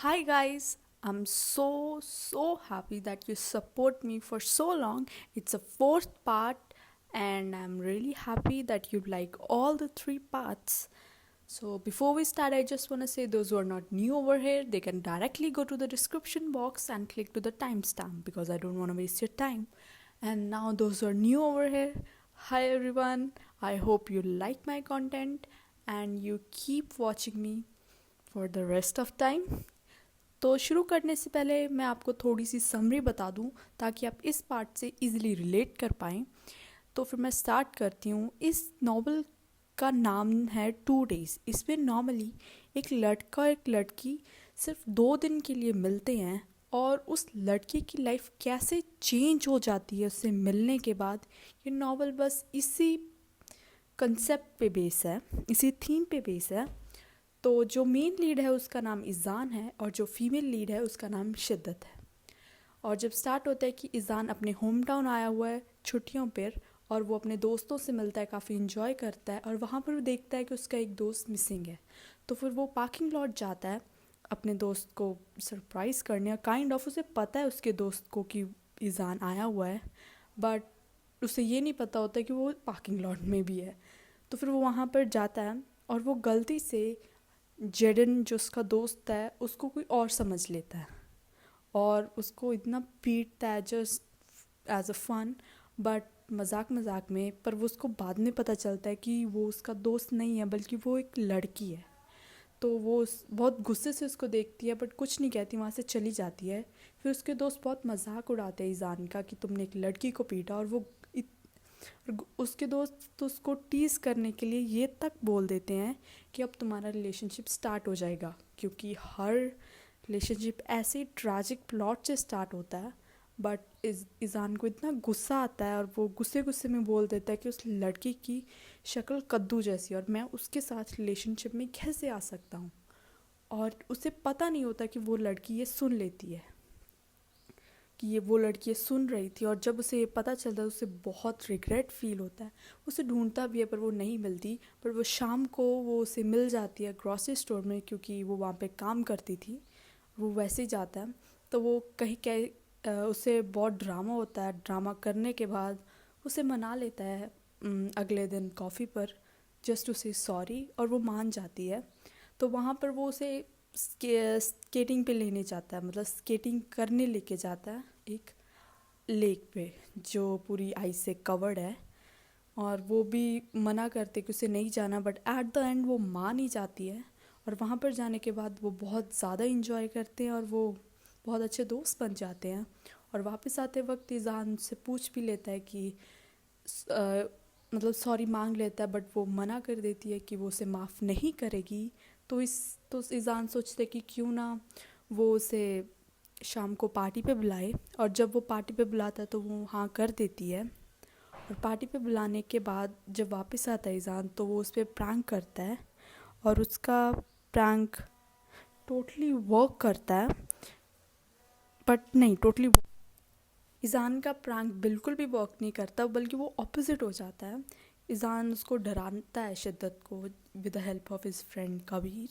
Hi guys, I'm so happy that you support me for so long. It's a fourth part, and I'm really happy that you like all the three parts. So, before we start, I just want to say those who are not new over here, they can directly go to the description box and click to the timestamp because I don't want to waste your time. And now, those who are new over here, hi everyone, I hope you like my content and you keep watching me for the rest of time. तो शुरू करने से पहले मैं आपको थोड़ी सी summary बता दूं ताकि आप इस पार्ट से इजीली रिलेट कर पाएँ। तो फिर मैं स्टार्ट करती हूँ। इस नॉवल का नाम है 2 डेज़। इसमें नॉर्मली एक लड़का और एक लड़की सिर्फ 2 दिन के लिए मिलते हैं और उस लड़के की लाइफ कैसे चेंज हो जाती है उससे मिलने के बाद। ये नॉवल बस इसी कंसेप्ट पे बेस है, इसी थीम पे बेस है। तो जो मेन लीड है उसका नाम इज़ान है और जो फीमेल लीड है उसका नाम शिद्दत है। और जब स्टार्ट होता है कि इज़ान अपने होम टाउन आया हुआ है छुट्टियों पर और वो अपने दोस्तों से मिलता है, काफ़ी इन्जॉय करता है और वहाँ पर वो देखता है कि उसका एक दोस्त मिसिंग है। तो फिर वो पार्किंग लॉट जाता है अपने दोस्त को सरप्राइज़ करने और काइंड ऑफ उसे पता है उसके दोस्त को कि इज़ान आया हुआ है, बट उसे ये नहीं पता होता कि वो पार्किंग लॉट में भी है। तो फिर वो वहाँ पर जाता है और वो गलती से जेडन जो उसका दोस्त है उसको कोई और समझ लेता है और उसको इतना पीटता है just as a fun, but मजाक मजाक में। पर वो उसको बाद में पता चलता है कि वो उसका दोस्त नहीं है बल्कि वो एक लड़की है। तो वो बहुत गुस्से से उसको देखती है बट कुछ नहीं कहती, वहाँ से चली जाती है। फिर उसके दोस्त बहुत मजाक उड़ाते हैं ईजान का कि तुमने एक लड़की को पीटा, और वो उसके दोस्त तो उसको टीज़ करने के लिए ये तक बोल देते हैं कि अब तुम्हारा रिलेशनशिप स्टार्ट हो जाएगा, क्योंकि हर रिलेशनशिप ऐसे ही ट्रैजिक प्लॉट से स्टार्ट होता है। बट इज़ान को इतना गुस्सा आता है और वो गुस्से गुस्से में बोल देता है कि उस लड़की की शक्ल कद्दू जैसी और मैं उसके साथ रिलेशनशिप में कैसे आ सकता हूँ। और उसे पता नहीं होता कि वो लड़की ये सुन लेती है, कि ये वो लड़की सुन रही थी। और जब उसे ये पता चलता है उसे बहुत रिग्रेट फील होता है। उसे ढूंढता भी है पर वो नहीं मिलती। पर वो शाम को वो उसे मिल जाती है ग्रॉसरी स्टोर में, क्योंकि वो वहाँ पे काम करती थी। वो वैसे ही जाता है तो वो कहीं उसे बहुत ड्रामा होता है। ड्रामा करने के बाद उसे मना लेता है अगले दिन कॉफ़ी पर, जस्ट उसे सॉरी, और वो मान जाती है। तो वहाँ पर वो उसे स्केटिंग पे लेने जाता है, मतलब स्केटिंग करने लेके जाता है एक लेक पे जो पूरी आइस से कवर्ड है। और वो भी मना करते कि उसे नहीं जाना, बट एट द एंड वो मान ही जाती है। और वहाँ पर जाने के बाद वो बहुत ज़्यादा इंजॉय करते हैं और वो बहुत अच्छे दोस्त बन जाते हैं। और वापस आते वक्त ईजान से पूछ भी लेता है कि मतलब सॉरी मांग लेता है, बट वो मना कर देती है कि वो उसे माफ़ नहीं करेगी। तो ईजान सोचते कि क्यों ना वो उसे शाम को पार्टी पे बुलाए। और जब वो पार्टी पे बुलाता है तो वो हाँ कर देती है। और पार्टी पे बुलाने के बाद जब वापस आता है ईजान तो वो उस पर प्रैंक करता है और उसका प्रैंक टोटली वर्क करता है। बट नहीं, टोटली ईजान का प्रैंक बिल्कुल भी वर्क नहीं करता, बल्कि वो ऑपोजिट हो जाता है। ईजान उसको डराता है शिद्दत को with the help of his friend Kabir,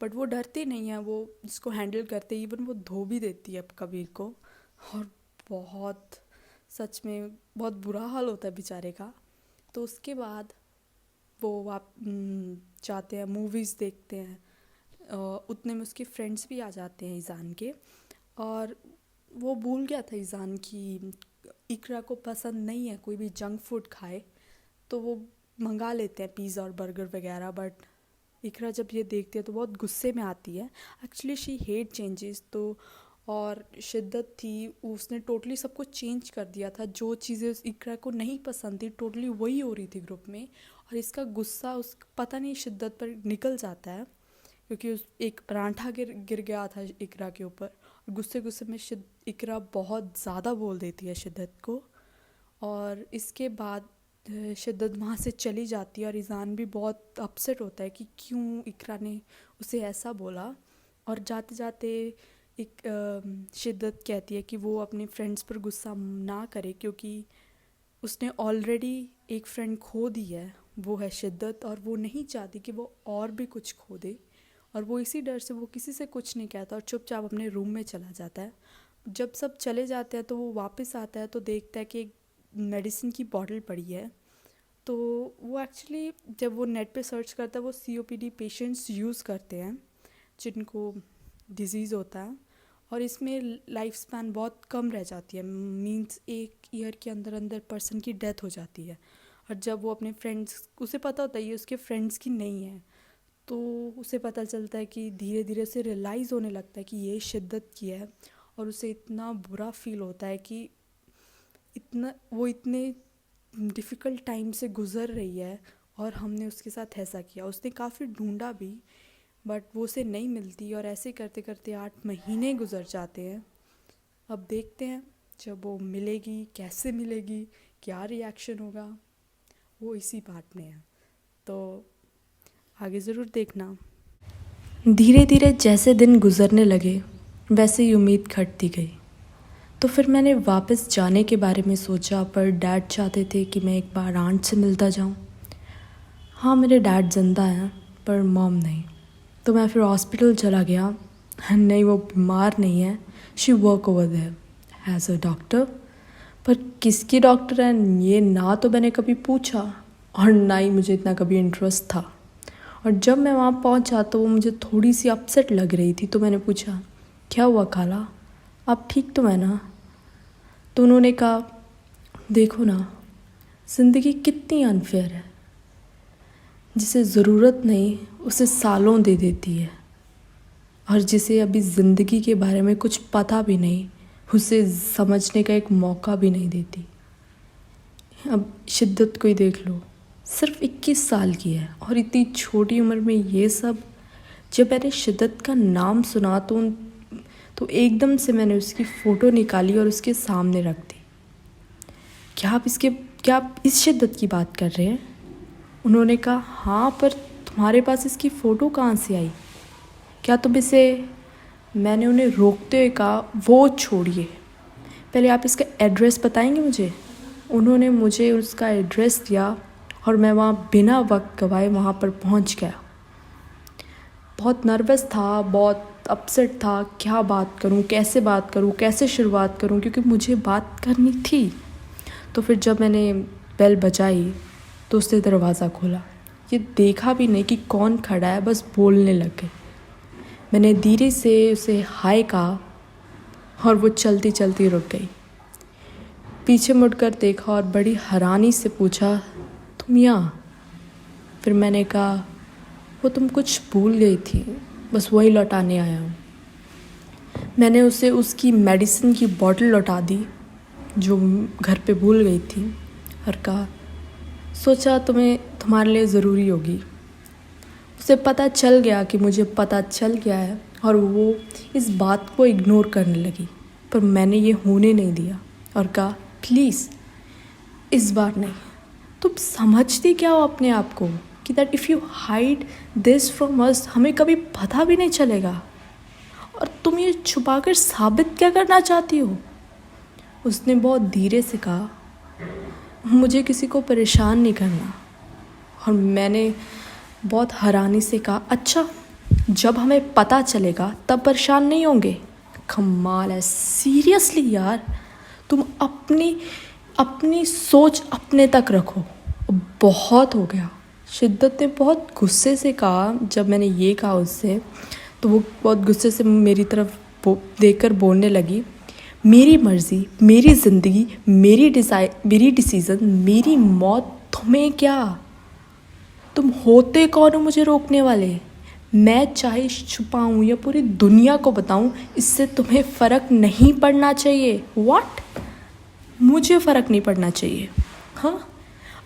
but वो डरती नहीं है। वो इसको हैंडल करते, इवन वो धो भी देती है कबीर को। और बहुत, सच में बहुत बुरा हाल होता है बेचारे का। तो उसके बाद वो जाते हैं मूवीज़ देखते हैं। उतने में उसके फ्रेंड्स भी आ जाते हैं ईजान के। और वो भूल गया था ईजान की इकरा को पसंद नहीं है कोई भी जंक फूड खाए, तो वो मंगा लेते हैं पिज़्ज़ा और बर्गर वगैरह। बट इकरा जब ये देखती है तो बहुत गुस्से में आती है। Actually she hate changes. तो और शिद्दत थी, उसने टोटली सब कुछ चेंज कर दिया था। जो चीज़ें उस इकरा को नहीं पसंद थी टोटली वही हो रही थी ग्रुप में। और इसका गुस्सा उस पता नहीं शिद्दत पर निकल जाता है, क्योंकि उस एक परांठा गिर गिर गया था इकरा के ऊपर। और गुस्से गुस्से में इकरा बहुत ज़्यादा बोल देती है शिद्दत को। और इसके बाद शिद्दत वहाँ से चली जाती है और ईजान भी बहुत अपसेट होता है कि क्यों इकरा ने उसे ऐसा बोला। और जाते जाते एक शिद्दत कहती है कि वो अपने फ्रेंड्स पर गुस्सा ना करे, क्योंकि उसने ऑलरेडी एक फ्रेंड खो दी है, वो है शिद्दत, और वो नहीं चाहती कि वो और भी कुछ खो दे। और वो इसी डर से वो किसी से कुछ नहीं कहता और चुपचाप अपने रूम में चला जाता है। जब सब चले जाते हैं तो वो वापस आता है तो देखता है कि एक मेडिसिन की बॉटल पड़ी है। तो वो एक्चुअली जब वो नेट पे सर्च करता है वो COPD पेशेंट्स यूज़ करते हैं जिनको डिज़ीज़ होता है, और इसमें लाइफ स्पैन बहुत कम रह जाती है, मींस 1 ईयर के अंदर अंदर पर्सन की डेथ हो जाती है। और जब वो अपने फ्रेंड्स, उसे पता होता है ये उसके फ्रेंड्स की नहीं है, तो उसे पता चलता है कि धीरे धीरे उसे रियलाइज़ होने लगता है कि ये शिद्दत की है, और उसे इतना बुरा फील होता है कि इतने डिफ़िकल्ट टाइम से गुज़र रही है और हमने उसके साथ ऐसा किया। उसने काफ़ी ढूंढा भी बट वो उसे नहीं मिलती, और ऐसे करते करते 8 महीने गुजर जाते हैं। अब देखते हैं जब वो मिलेगी कैसे मिलेगी, क्या रिएक्शन होगा, वो इसी पार्ट में है, तो आगे ज़रूर देखना। धीरे धीरे जैसे दिन गुजरने लगे वैसे ही उम्मीद घटती गई। तो फिर मैंने वापस जाने के बारे में सोचा, पर डैड चाहते थे कि मैं एक बार आंट से मिलता जाऊं। हाँ, मेरे डैड जिंदा हैं पर मॉम नहीं। तो मैं फिर हॉस्पिटल चला गया। नहीं, वो बीमार नहीं है, she work over there as a doctor. पर किसकी डॉक्टर है ये ना तो मैंने कभी पूछा और ना ही मुझे इतना कभी इंटरेस्ट था। और जब मैं वहाँ पहुँचा तो वो मुझे थोड़ी सी अपसेट लग रही थी, तो मैंने पूछा, क्या हुआ खाला, आप ठीक तो है ना? तो उन्होंने कहा, देखो ना, ज़िंदगी कितनी अनफेयर है, जिसे ज़रूरत नहीं उसे सालों दे देती है, और जिसे अभी ज़िंदगी के बारे में कुछ पता भी नहीं उसे समझने का एक मौका भी नहीं देती। अब शिद्दत को ही देख लो, सिर्फ 21 साल की है और इतनी छोटी उम्र में ये सब। जब मैंने शिद्दत का नाम सुना तो एकदम से मैंने उसकी फ़ोटो निकाली और उसके सामने रख दी। क्या आप इस शिद्दत की बात कर रहे हैं? उन्होंने कहा, हाँ, पर तुम्हारे पास इसकी फ़ोटो कहाँ से आई? क्या तुम इसे? मैंने उन्हें रोकते हुए कहा, वो छोड़िए, पहले आप इसका एड्रेस बताएंगे मुझे। उन्होंने मुझे उसका एड्रेस दिया और मैं वहाँ बिना वक्त गवाए वहाँ पर पहुँच गया। बहुत नर्वस था, बहुत अपसेट था, क्या बात करूँ, कैसे शुरुआत करूँ, क्योंकि मुझे बात करनी थी। तो फिर जब मैंने बेल बजाई तो उसने दरवाज़ा खोला। ये देखा भी नहीं कि कौन खड़ा है, बस बोलने लग गए। मैंने धीरे से उसे हाय कहा और वो चलती चलती रुक गई। पीछे मुड़कर देखा और बड़ी हैरानी से पूछा, तुम यहाँ? फिर मैंने कहा, वो तुम कुछ भूल गई थी, बस वही लौटाने आया हूँ। मैंने उसे उसकी मेडिसिन की बोतल लौटा दी जो घर पे भूल गई थी, और कहा, सोचा तुम्हारे लिए ज़रूरी होगी। उसे पता चल गया कि मुझे पता चल गया है और वो इस बात को इग्नोर करने लगी, पर मैंने ये होने नहीं दिया और कहा, प्लीज़ इस बार नहीं। तुम समझती क्या हो अपने आप को कि that if you hide this from us हमें कभी पता भी नहीं चलेगा, और तुम ये छुपाकर साबित क्या करना चाहती हो? उसने बहुत धीरे से कहा, मुझे किसी को परेशान नहीं करना। और मैंने बहुत हैरानी से कहा, अच्छा, जब हमें पता चलेगा तब परेशान नहीं होंगे? कमाल है, सीरियसली यार, तुम अपनी सोच अपने तक रखो, बहुत हो गया। शिद्दत ने बहुत गुस्से से कहा। जब मैंने ये कहा उससे तो वो बहुत गुस्से से मेरी तरफ देखकर बोलने लगी, मेरी मर्ज़ी, मेरी ज़िंदगी, मेरी डिसीज़न, मेरी मौत, तुम्हें क्या? तुम होते कौन हो मुझे रोकने वाले? मैं चाहे छुपाऊं या पूरी दुनिया को बताऊं, इससे तुम्हें फ़र्क नहीं पड़ना चाहिए। व्हाट? मुझे फ़र्क नहीं पड़ना चाहिए? हाँ,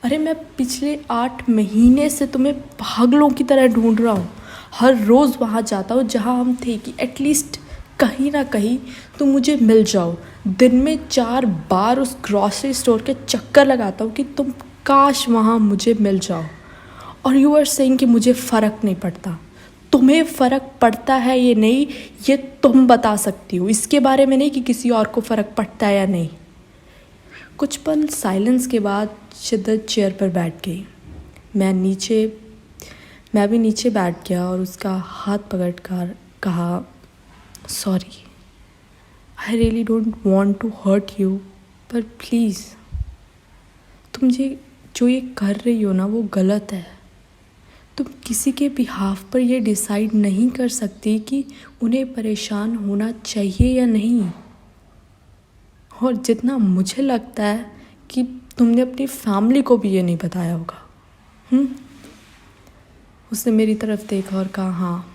अरे मैं पिछले 8 महीने से तुम्हें पागलों की तरह ढूंढ रहा हूँ। हर रोज़ वहाँ जाता हूँ जहाँ हम थे कि एटलीस्ट कहीं ना कहीं तुम मुझे मिल जाओ। दिन में 4 बार उस ग्रॉसरी स्टोर के चक्कर लगाता हूँ कि तुम काश वहाँ मुझे मिल जाओ। और यू आर सेइंग कि मुझे फ़र्क नहीं पड़ता। तुम्हें फ़र्क पड़ता है ये नहीं, ये तुम बता सकती हो, इसके बारे में नहीं कि किसी और को फ़र्क पड़ता है या नहीं। कुछ पल साइलेंस के बाद शिद्दत चेयर पर बैठ गई। मैं मैं भी नीचे बैठ गया और उसका हाथ पकड़ कर कहा, sorry, I really don't want to hurt you, पर प्लीज़ तुम जो ये कर रही हो ना वो गलत है। तुम किसी के बिहाफ पर ये डिसाइड नहीं कर सकती कि उन्हें परेशान होना चाहिए या नहीं। और जितना मुझे लगता है कि तुमने अपनी फैमिली को भी ये नहीं बताया होगा। उसने मेरी तरफ देखा और कहा हाँ,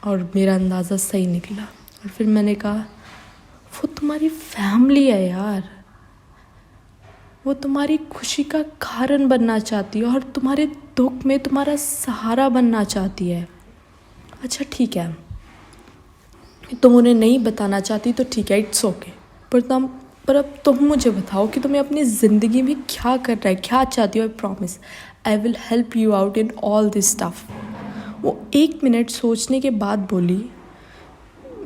और मेरा अंदाज़ा सही निकला। और फिर मैंने कहा, वो तुम्हारी फैमिली है यार, वो तुम्हारी खुशी का कारण बनना चाहती है और तुम्हारे दुख में तुम्हारा सहारा बनना चाहती है। अच्छा ठीक है, तुम उन्हें नहीं बताना चाहती तो ठीक है, इट्स ओके, पर अब तुम मुझे बताओ कि तुम्हें अपनी ज़िंदगी में क्या करना है, क्या चाहती हो। I promise I will help you out in all this stuff. वो 1 मिनट सोचने के बाद बोली,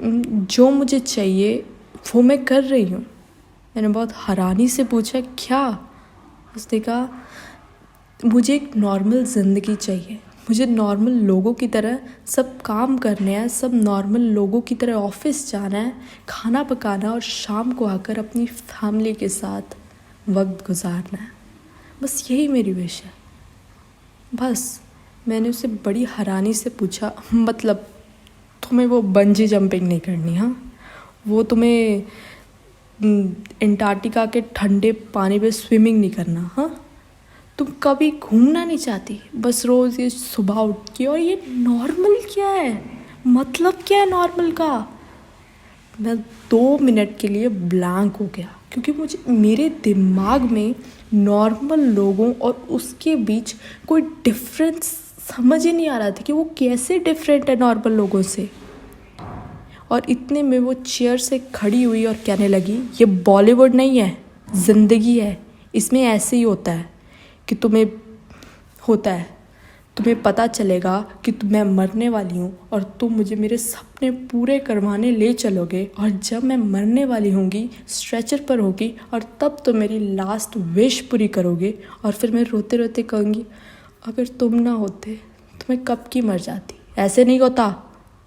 जो मुझे चाहिए वो मैं कर रही हूँ। मैंने बहुत हैरानी से पूछा, क्या? उसने कहा, मुझे एक नॉर्मल ज़िंदगी चाहिए, मुझे नॉर्मल लोगों की तरह सब काम करने हैं, सब नॉर्मल लोगों की तरह ऑफिस जाना है, खाना पकाना और शाम को आकर अपनी फैमिली के साथ वक्त गुजारना है। बस यही मेरी विश है। बस मैंने उसे बड़ी हैरानी से पूछा, मतलब तुम्हें वो बंजी जंपिंग नहीं करनी? हाँ, वो तुम्हें अंटार्कटिका के ठंडे पानी में स्विमिंग नहीं करना? हाँ, तुम कभी घूमना नहीं चाहती? बस रोज़ ये सुबह उठ के, और ये नॉर्मल क्या है? मतलब क्या है नॉर्मल का? मैं 2 मिनट के लिए ब्लैंक हो गया, क्योंकि मेरे दिमाग में नॉर्मल लोगों और उसके बीच कोई डिफरेंस समझ ही नहीं आ रहा था कि वो कैसे डिफरेंट है नॉर्मल लोगों से। और इतने में वो चेयर से खड़ी हुई और कहने लगी, ये बॉलीवुड नहीं है, ज़िंदगी है, इसमें ऐसे ही होता है कि तुम्हें पता चलेगा कि मैं मरने वाली हूँ और तुम मुझे मेरे सपने पूरे करवाने ले चलोगे, और जब मैं मरने वाली होंगी, स्ट्रेचर पर होगी, और तब तो मेरी लास्ट विश पूरी करोगे। और फिर मैं रोते रोते कहूँगी, अगर तुम ना होते तो मैं कब की मर जाती। ऐसे नहीं होता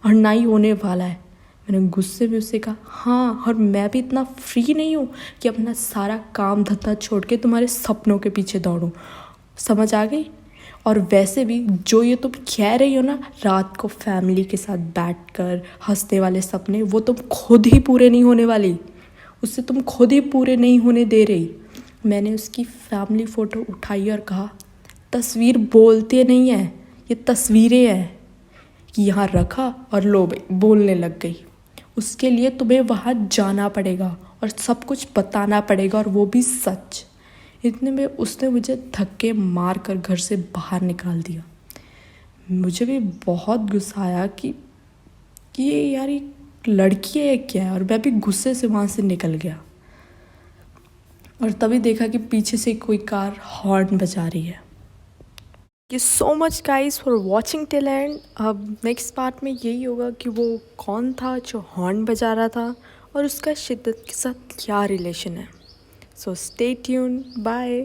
और ना ही होने वाला है। मैंने गुस्से में उससे कहा, हाँ, और मैं भी इतना फ्री नहीं हूँ कि अपना सारा काम धंधा छोड़ के तुम्हारे सपनों के पीछे दौड़ूँ। समझ आ गई? और वैसे भी जो ये तुम कह रही हो ना, रात को फैमिली के साथ बैठकर हंसने वाले सपने, वो तुम खुद ही पूरे नहीं होने वाली, उससे तुम खुद ही पूरे नहीं होने दे रही। मैंने उसकी फैमिली फ़ोटो उठाई और कहा, तस्वीर बोलते नहीं है, ये तस्वीरें हैं। कि यहाँ रखा और लो भाई, बोलने लग गई। उसके लिए तुम्हें वहाँ जाना पड़ेगा और सब कुछ बताना पड़ेगा, और वो भी सच। इतने में उसने मुझे धक्के मार कर घर से बाहर निकाल दिया। मुझे भी बहुत गुस्सा आया कि ये यार, ये लड़की है क्या है, और मैं भी गुस्से से वहाँ से निकल गया। और तभी देखा कि पीछे से कोई कार हॉर्न बजा रही है। Thank you so much guys for watching till and. अब नेक्स्ट पार्ट में यही होगा कि वो कौन था जो हॉर्न बजा रहा था और उसका शिद्दत के साथ क्या रिलेशन है। So stay tune, bye.